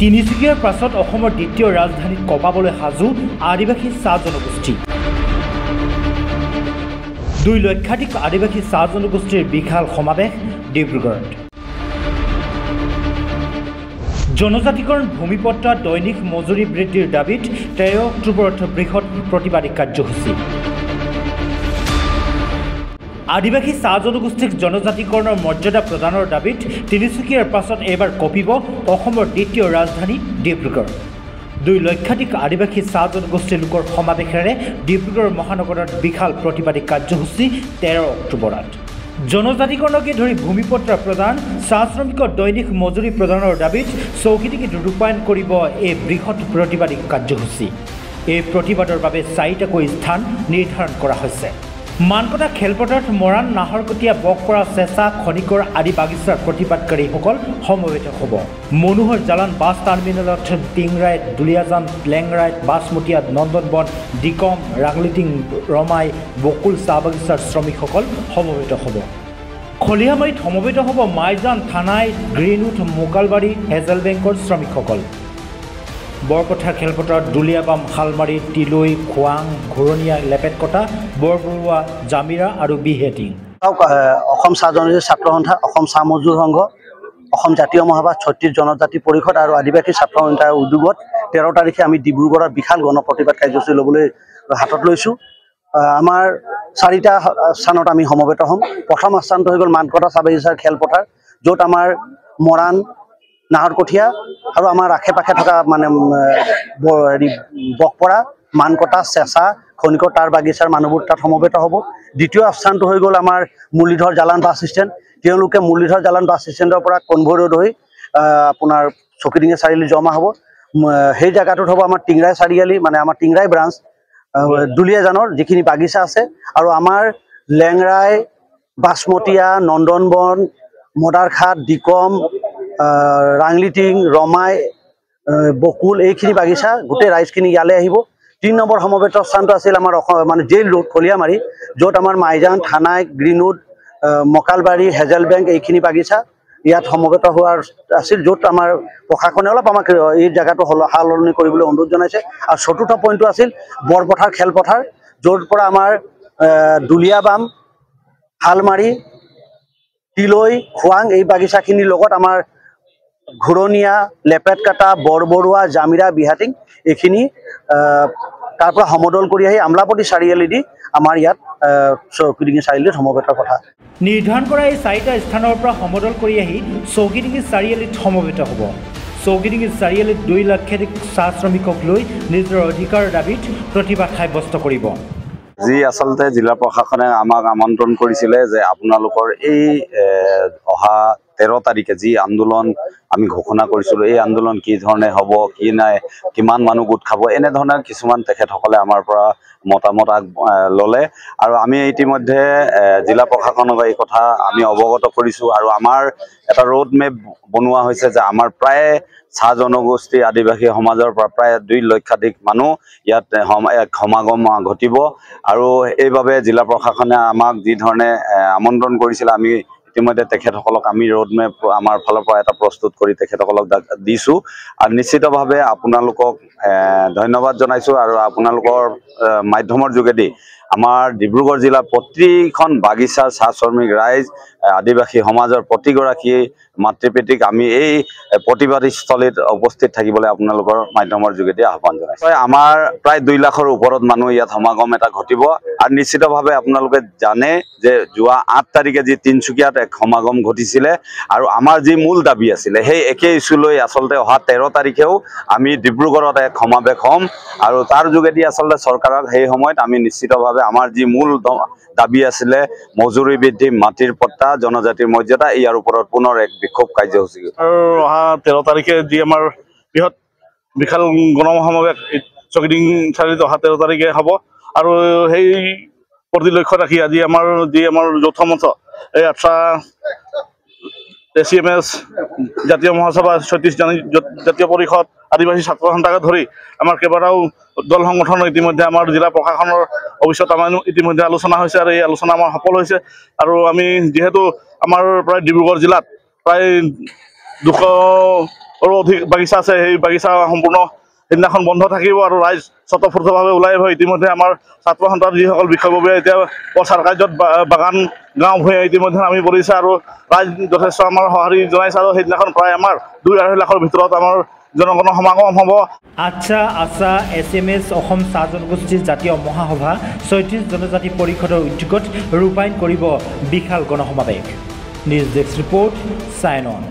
তিনিচুকীয়াৰ পাছত অসমৰ দ্বিতীয় ৰাজধানীত কঁপাবলৈ সাজু আদিবাসী চাহ জনগোষ্ঠী। 2 লক্ষাধিক আদিবাসী চাহ জনগোষ্ঠীৰ বিশাল সমাৱেশ ডিব্ৰুগড়ত। জনজাতিকৰণ ভূমিপট্টা দৈনিক মজুৰি বৃদ্ধিৰ দাবীত 13 অক্টোবৰত বৃহৎ প্ৰতিবাদী কাৰ্যসূচী। আদিবাসী চাহ জনগোষ্ঠীক জনজাতিকৰণৰ মৰ্যাদা প্ৰদানৰ দাবীত তিনিচুকীয়াৰ পাছত এইবাৰ কঁপিব অসমৰ দ্বিতীয় ৰাজধানী ডিব্ৰুগড়। 2 লক্ষাধিক আদিবাসী চাহ জনগোষ্ঠীৰ লোকৰ সমাৱেশেৰে ডিব্ৰুগড় মহানগৰত বিশাল প্ৰতিবাদী কাৰ্যসূচী 13 অক্টোবৰত। জনজাতিকৰণকে ধৰি ভূমিপট্টা প্ৰদান, চাহ শ্ৰমিকৰ দৈনিক মজুৰি প্ৰদানৰ দাবীত চৌকিডিঙিত ৰূপায়ণ কৰিব এই বৃহৎ প্ৰতিবাদী কাৰ্যসূচী। এই প্ৰতিবাদৰ বাবে 4টাকৈ স্থান নিৰ্ধাৰণ কৰা হৈছে। মানকটা খেলপথাৰত মৰাণ, নাহৰকটীয়া, বকপৰা, চেঁচা, খনিকৰ আদি বাগিচাৰ প্ৰতিবাদকাৰীসকল সমবেত হ'ব। মনোহৰ জালান বাছ টাৰ্মিনেলত টিংৰাই, দুলীয়াজান, লেংৰাইত, বাছমতীয়া, নন্দনবন, ডিকম, ৰাংলিটিং, ৰমাই, বকুল চাহ বাগিচাৰ শ্ৰমিকসকল সমবেত হ'ব। খলিহামাৰীত সমবেত হ'ব মাইজান, থানাই, গ্ৰীণউড, মোকালবাৰী, হেজেল বেংকৰ শ্ৰমিকসকল। বৰপথাৰ খেলপথাৰত দুলীয়াবাম, শালমাৰী, তিলৈ, খোৱাং, ঘূৰণীয়া, লেপেটকটা, বৰবৰুৱা, জামিৰা আৰু বিহেটিং। অসম চাহ জনজাতি ছাত্ৰ সন্থা, অসম চাহ মজদুৰ সংঘ, অসম জাতীয় মহাসভা, ছত্তীশ জনজাতি পৰিষদ আৰু আদিবাসী ছাত্ৰ সন্থাৰ উদ্যোগত 13 তাৰিখে আমি ডিব্ৰুগড়ত বিশাল গণপ্ৰতিবাদ কাৰ্যসূচী ল'বলৈ হাতত লৈছোঁ। আমাৰ 4টা স্থানত আমি সমবেত হ'ম। প্ৰথম স্থানটো হৈ গ'ল মানকটা চাহ বাগিচাৰ খেলপথাৰ, য'ত আমাৰ মৰাণ, নাহৰকটীয়া আৰু আমাৰ আশে পাশে থকা বকপৰা, মানকটা, চেঁচা, খনিকৰ তাৰ বাগিচাৰ মানুহবোৰ তাত সমবেত হ'ব। দ্বিতীয় স্থানটো হৈ গ'ল আমাৰ মুৰলীধৰ জালান বাছ ষ্টেণ্ড। তেওঁলোকে মুৰলীধৰ জালান বাছ ষ্টেণ্ডৰ পৰা কনভয় ৰোড হৈ আপোনাৰ চৌকিডিঙি চাৰিআলি জমা হ'ব। সেই জেগাটোত হ'ব আমাৰ টিংৰাই চাৰিআলি, মানে আমাৰ টিংৰাই ব্ৰাঞ্চ, দুলীয়াজানৰ যিখিনি বাগিচা আছে, আৰু আমাৰ লেংৰাই, বাছমতীয়া, নন্দনবন, মদাৰখাট, ডিকম, ৰাংলিটিং, ৰমাই, বকুল এইখিনি বাগিচা গোটেই ৰাইজখিনি ইয়ালৈ আহিব। 3 নম্বৰ সমবেত স্থানটো আছিল আমাৰ জেইল ৰোড, খলিয়ামাৰী, য'ত আমাৰ মাইজান, থানাই, গ্ৰীণউড, মকালবাৰী, হেজেল বেংক এইখিনি বাগিচা ইয়াত সমবেত হোৱাৰ আছিল, য'ত আমাৰ প্ৰশাসনে অলপ আমাক এই জেগাটো সলনি কৰিবলৈ অনুৰোধ জনাইছে। আৰু 4ৰ্থ পইণ্টটো আছিল বৰপথাৰ খেলপথাৰ, য'ৰ পৰা আমাৰ দুলীয়াবাম, শালমাৰী, তিলৈ, খোৱাং এই বাগিচাখিনিৰ লগত আমাৰ ঘূৰণীয়া, লেপেটকাটা, বৰবৰুৱা, জামিৰা, বিহাটিং এইখিনি তাৰ পৰা সমদল কৰি আহি আমলাপতি চাৰিআলি দি আমাৰ ইয়াত চৌকিডিঙি চাৰিআলিত সমবেতৰ কথা। নিৰ্ধাৰণ কৰা এই 4টা স্থানৰ পৰা সমদল কৰি আহি চৌকিডিঙি চাৰিআলিত সমবেত হ'ব। চৌকিডিঙি চাৰিআলিত 2 লক্ষাধিক চাহ শ্ৰমিকক লৈ নিজৰ অধিকাৰৰ দাবীত প্ৰতিবাদ সাব্যস্ত কৰিব। যি আচলতে জিলা প্ৰশাসনে আমাক আমন্ত্ৰণ কৰিছিলে যে আপোনালোকৰ এই অহা 13 তাৰিখে যি আন্দোলন আমি ঘোষণা কৰিছিলোঁ, এই আন্দোলন কি ধৰণে হ'ব, কি নাই, কিমান মানুহ গোট খাব, এনেধৰণৰ কিছুমান তেখেতসকলে আমাৰ পৰা মতামত ল'লে। আৰু আমি ইতিমধ্যে জিলা প্ৰশাসনক এই কথা আমি অৱগত কৰিছোঁ। আৰু আমাৰ এটা ৰোড মেপ বনোৱা হৈছে যে আমাৰ প্ৰায় চাহ জনগোষ্ঠী আদিবাসী সমাজৰ পৰা প্ৰায় 2 লক্ষাধিক মানুহ ইয়াত সমাগম ঘটিব। আৰু এইবাবে জিলা প্ৰশাসনে আমাক যি ধৰণে আমন্ত্ৰণ কৰিছিলে, আমি ইতিমধ্যে তেখেতসকলক আমি ৰোড মেপ আমাৰ ফালৰ পৰা এটা প্ৰস্তুত কৰি তেখেতসকলক দিছোঁ। আৰু নিশ্চিতভাৱে আপোনালোকক ধন্যবাদ জনাইছোঁ। আৰু আপোনালোকৰ মাধ্যমৰ যোগেদি আমাৰ ডিব্ৰুগড় জিলাৰ প্ৰতিখন বাগিচাৰ চাহ শ্ৰমিক ৰাইজ, আদিবাসী সমাজৰ প্ৰতিগৰাকী মাতৃপিতৃক আমি এই প্ৰতিবাদী স্থলীত উপস্থিত থাকিবলৈ আপোনালোকৰ মাধ্যমৰ যোগেদি আহ্বান জনাইছোঁ। আমাৰ প্ৰায় 2 লাখৰ ওপৰত মানুহ ইয়াত সমাগম এটা ঘটিব। আৰু নিশ্চিতভাৱে আপোনালোকে জানে যে যোৱা 8 তাৰিখে যি তিনিচুকীয়াত এক সমাগম ঘটিছিলে, আৰু আমাৰ যি মূল দাবী আছিলে সেই একে ইছ্যুলৈ আচলতে অহা 13 তাৰিখেও আমি ডিব্ৰুগড়ত এক সমাৱেশ হ'ম। আৰু তাৰ যোগেদি আচলতে চৰকাৰক সেই সময়ত আমি নিশ্চিতভাৱে আমাৰ যি মূল দাবী আছিলে মজুৰি বৃদ্ধি, মাটিৰ পট্টা, জনজাতিৰ মৰ্যাদা, ইয়াৰ ওপৰত পুনৰ এক বিক্ষোভ কাৰ্যসূচী। আৰু অহা 13 তাৰিখে যি আমাৰ বৃহৎ বিশাল গণসমাৱেশ চৌকিডিঙি চাৰিআলিত অহা 13 তাৰিখে হ'ব। আৰু সেই প্ৰতি লক্ষ্য ৰাখি আজি আমাৰ যৌথ মঞ্চ এই আচ্ছা ACMS, জাতীয় মহাসভা, ছত্তীশ জাতীয় পৰিষদ, আদিবাসী ছাত্ৰ সন্থাকে ধৰি আমাৰ কেইবাটাও দল সংগঠন ইতিমধ্যে আমাৰ জিলা প্ৰশাসনৰ অফিচত আমাৰ ইতিমধ্যে আলোচনা হৈছে। আৰু এই আলোচনা আমাৰ সফল হৈছে। আৰু আমি যিহেতু আমাৰ প্ৰায় ডিব্ৰুগড় জিলাত প্ৰায় অধিক বাগিচা আছে সেই বাগিচা সম্পূৰ্ণ সেইদিনাখন বন্ধ থাকিব আৰু ৰাইজ স্বতঃস্ফূৰ্তভাৱে ওলাই আহিব। ইতিমধ্যে আমাৰ ছাত্ৰ সন্থাৰ যিসকল বিষয়ববীয়া এতিয়া প্ৰচাৰ কাৰ্যত বাগান গাঁও ভূঞা ইতিমধ্যে নামি পৰিছে আৰু ৰাইজ যথেষ্ট আমাৰ সঁহাৰি জনাইছে আৰু সেইদিনাখন প্ৰায় আমাৰ 2-2.5 লাখৰ ভিতৰত আমাৰ জনগণৰ সমাগম হ'ব। আচ্ছা আছা SMS অসম চাহ জনগোষ্ঠীৰ জাতীয় মহাসভা ৩৬ জনজাতি পৰিষদৰ উদ্যোগত ৰূপায়ণ কৰিব বিশাল গণসমাৱেশ। News desk report, sign on.